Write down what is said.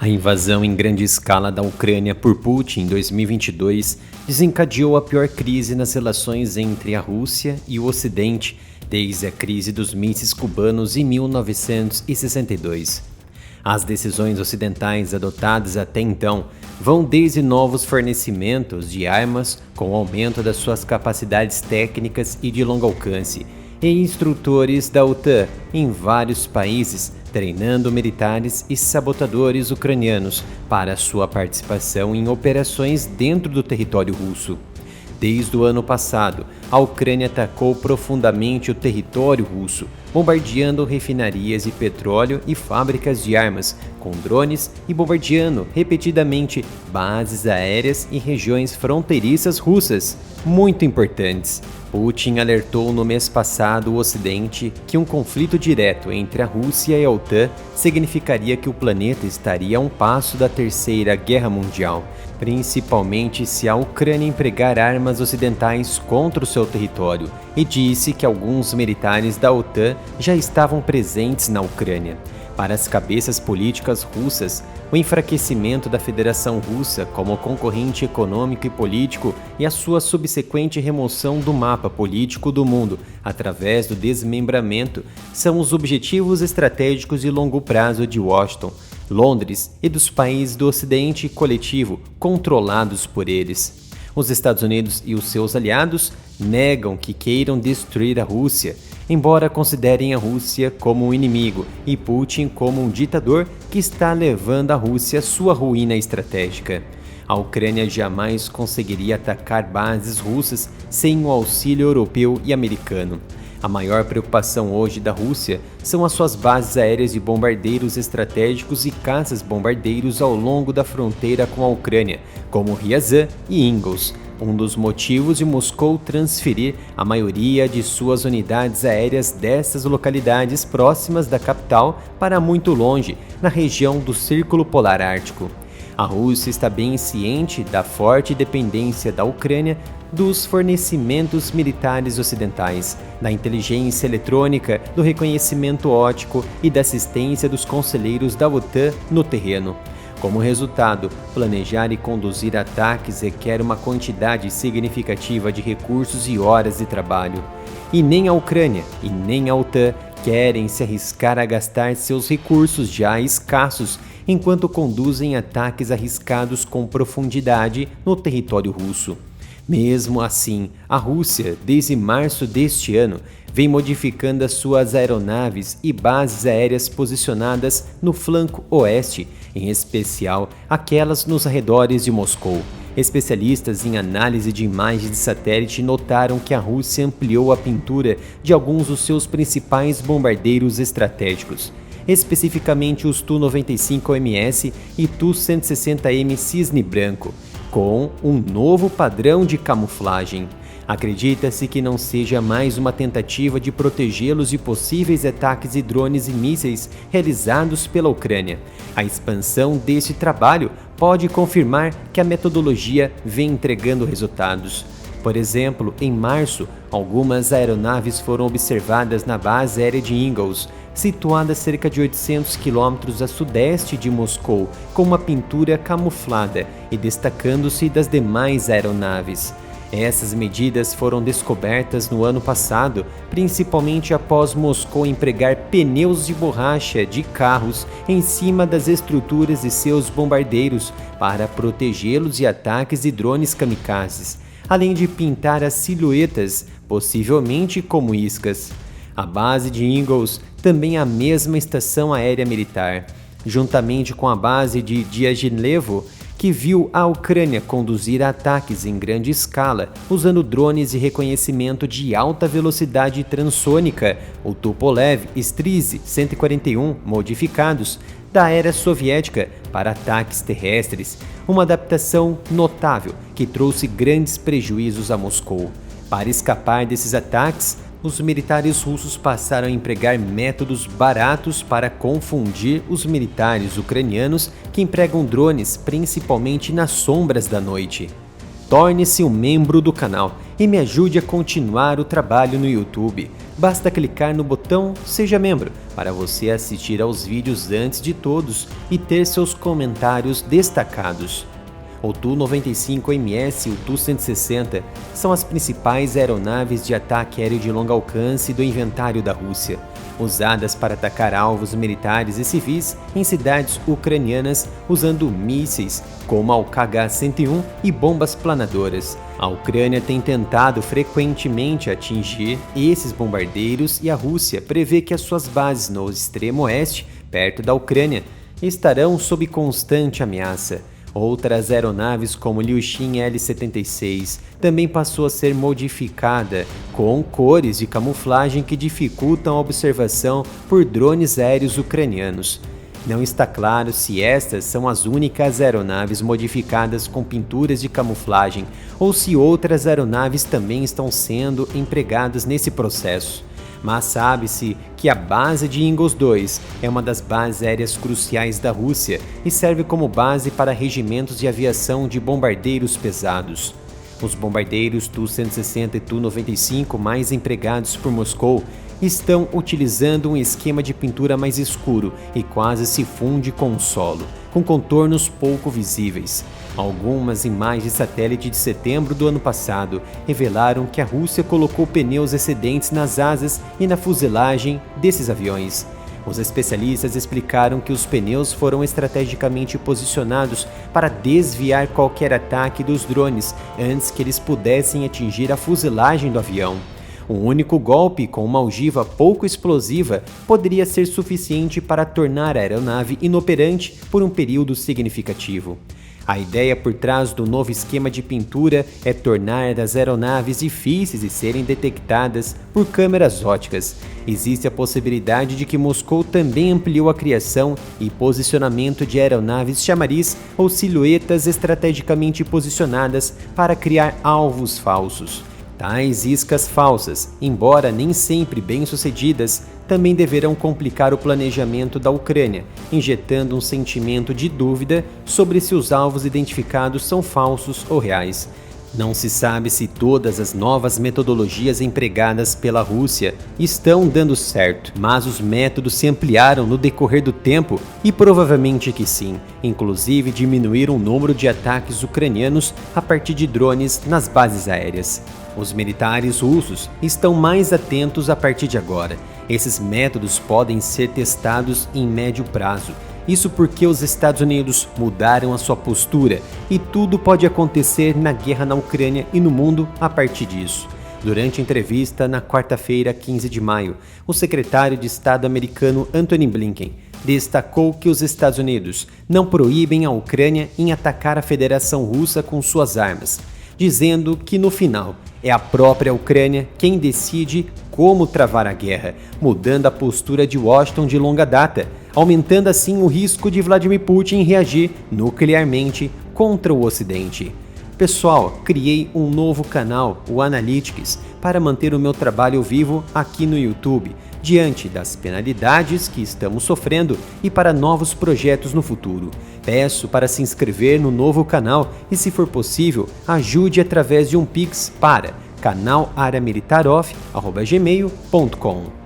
A invasão em grande escala da Ucrânia por Putin em 2022 desencadeou a pior crise nas relações entre a Rússia e o Ocidente desde a crise dos mísseis cubanos em 1962. As decisões ocidentais adotadas até então vão desde novos fornecimentos de armas com o aumento das suas capacidades técnicas e de longo alcance, e instrutores da OTAN em vários países treinando militares e sabotadores ucranianos para sua participação em operações dentro do território russo. Desde o ano passado, a Ucrânia atacou profundamente o território russo, bombardeando refinarias de petróleo e fábricas de armas com drones e bombardeando repetidamente bases aéreas e regiões fronteiriças russas, muito importantes. Putin alertou no mês passado o Ocidente que um conflito direto entre a Rússia e a OTAN significaria que o planeta estaria a um passo da Terceira Guerra Mundial, principalmente se a Ucrânia empregar armas ocidentais contra o seu território, e disse que alguns militares da OTAN já estavam presentes na Ucrânia. Para as cabeças políticas russas, o enfraquecimento da Federação Russa como concorrente econômico e político e a sua subsequente remoção do mapa político do mundo através do desmembramento são os objetivos estratégicos de longo prazo de Washington, Londres e dos países do Ocidente coletivo controlados por eles. Os Estados Unidos e os seus aliados negam que queiram destruir a Rússia, embora considerem a Rússia como um inimigo e Putin como um ditador que está levando a Rússia à sua ruína estratégica. A Ucrânia jamais conseguiria atacar bases russas sem o auxílio europeu e americano. A maior preocupação hoje da Rússia são as suas bases aéreas de bombardeiros estratégicos e caças-bombardeiros ao longo da fronteira com a Ucrânia, como Ryazan e Ingles. Um dos motivos de Moscou transferir a maioria de suas unidades aéreas dessas localidades próximas da capital para muito longe, na região do Círculo Polar Ártico. A Rússia está bem ciente da forte dependência da Ucrânia dos fornecimentos militares ocidentais, da inteligência eletrônica, do reconhecimento óptico e da assistência dos conselheiros da OTAN no terreno. Como resultado, planejar e conduzir ataques requer uma quantidade significativa de recursos e horas de trabalho. E nem a Ucrânia e nem a OTAN querem se arriscar a gastar seus recursos já escassos enquanto conduzem ataques arriscados com profundidade no território russo. Mesmo assim, a Rússia, desde março deste ano, vem modificando as suas aeronaves e bases aéreas posicionadas no flanco oeste, em especial aquelas nos arredores de Moscou. Especialistas em análise de imagens de satélite notaram que a Rússia ampliou a pintura de alguns dos seus principais bombardeiros estratégicos, especificamente os Tu-95MS e Tu-160M Cisne Branco, com um novo padrão de camuflagem. Acredita-se que não seja mais uma tentativa de protegê-los de possíveis ataques de drones e mísseis realizados pela Ucrânia. A expansão desse trabalho pode confirmar que a metodologia vem entregando resultados. Por exemplo, em março, algumas aeronaves foram observadas na base aérea de Ingles, situada a cerca de 800 km a sudeste de Moscou, com uma pintura camuflada e destacando-se das demais aeronaves. Essas medidas foram descobertas no ano passado, principalmente após Moscou empregar pneus de borracha de carros em cima das estruturas de seus bombardeiros para protegê-los de ataques de drones kamikazes, além de pintar as silhuetas, possivelmente como iscas. A base de Ingles também é a mesma estação aérea militar, juntamente com a base de Diaghilevo, que viu a Ucrânia conduzir ataques em grande escala usando drones de reconhecimento de alta velocidade transônica, o Tupolev Strizh-141 modificados, da era soviética para ataques terrestres, uma adaptação notável que trouxe grandes prejuízos a Moscou. Para escapar desses ataques, os militares russos passaram a empregar métodos baratos para confundir os militares ucranianos que empregam drones principalmente nas sombras da noite. Torne-se um membro do canal e me ajude a continuar o trabalho no YouTube. Basta clicar no botão Seja Membro para você assistir aos vídeos antes de todos e ter seus comentários destacados. O Tu-95MS e o Tu-160 são as principais aeronaves de ataque aéreo de longo alcance do inventário da Rússia, usadas para atacar alvos militares e civis em cidades ucranianas usando mísseis como a KH-101 e bombas planadoras. A Ucrânia tem tentado frequentemente atingir esses bombardeiros e a Rússia prevê que as suas bases no extremo oeste, perto da Ucrânia, estarão sob constante ameaça. Outras aeronaves como o Ilyushin Il-76 também passou a ser modificada com cores de camuflagem que dificultam a observação por drones aéreos ucranianos. Não está claro se estas são as únicas aeronaves modificadas com pinturas de camuflagem ou se outras aeronaves também estão sendo empregadas nesse processo. Mas sabe-se que a base de Ingels 2 é uma das bases aéreas cruciais da Rússia e serve como base para regimentos de aviação de bombardeiros pesados. Os bombardeiros Tu-160 e Tu-95 mais empregados por Moscou estão utilizando um esquema de pintura mais escuro e quase se funde com o solo, com contornos pouco visíveis. Algumas imagens de satélite de setembro do ano passado revelaram que a Rússia colocou pneus excedentes nas asas e na fuselagem desses aviões. Os especialistas explicaram que os pneus foram estrategicamente posicionados para desviar qualquer ataque dos drones antes que eles pudessem atingir a fuselagem do avião. Um único golpe com uma ogiva pouco explosiva poderia ser suficiente para tornar a aeronave inoperante por um período significativo. A ideia por trás do novo esquema de pintura é tornar as aeronaves difíceis de serem detectadas por câmeras ópticas. Existe a possibilidade de que Moscou também ampliou a criação e posicionamento de aeronaves chamariz ou silhuetas estrategicamente posicionadas para criar alvos falsos. Tais iscas falsas, embora nem sempre bem-sucedidas, também deverão complicar o planejamento da Ucrânia, injetando um sentimento de dúvida sobre se os alvos identificados são falsos ou reais. Não se sabe se todas as novas metodologias empregadas pela Rússia estão dando certo, mas os métodos se ampliaram no decorrer do tempo e provavelmente que sim, inclusive diminuíram o número de ataques ucranianos a partir de drones nas bases aéreas. Os militares russos estão mais atentos a partir de agora. Esses métodos podem ser testados em médio prazo. Isso porque os Estados Unidos mudaram a sua postura e tudo pode acontecer na guerra na Ucrânia e no mundo a partir disso. Durante entrevista na quarta-feira, 15 de maio, o secretário de Estado americano Antony Blinken destacou que os Estados Unidos não proíbem a Ucrânia em atacar a Federação Russa com suas armas, dizendo que no final é a própria Ucrânia quem decide como travar a guerra, mudando a postura de Washington de longa data, aumentando assim o risco de Vladimir Putin reagir nuclearmente contra o Ocidente. Pessoal, criei um novo canal, o Analytics, para manter o meu trabalho vivo aqui no YouTube, diante das penalidades que estamos sofrendo e para novos projetos no futuro. Peço para se inscrever no novo canal e, se for possível, ajude através de um Pix para canalareamilitaroff@gmail.com.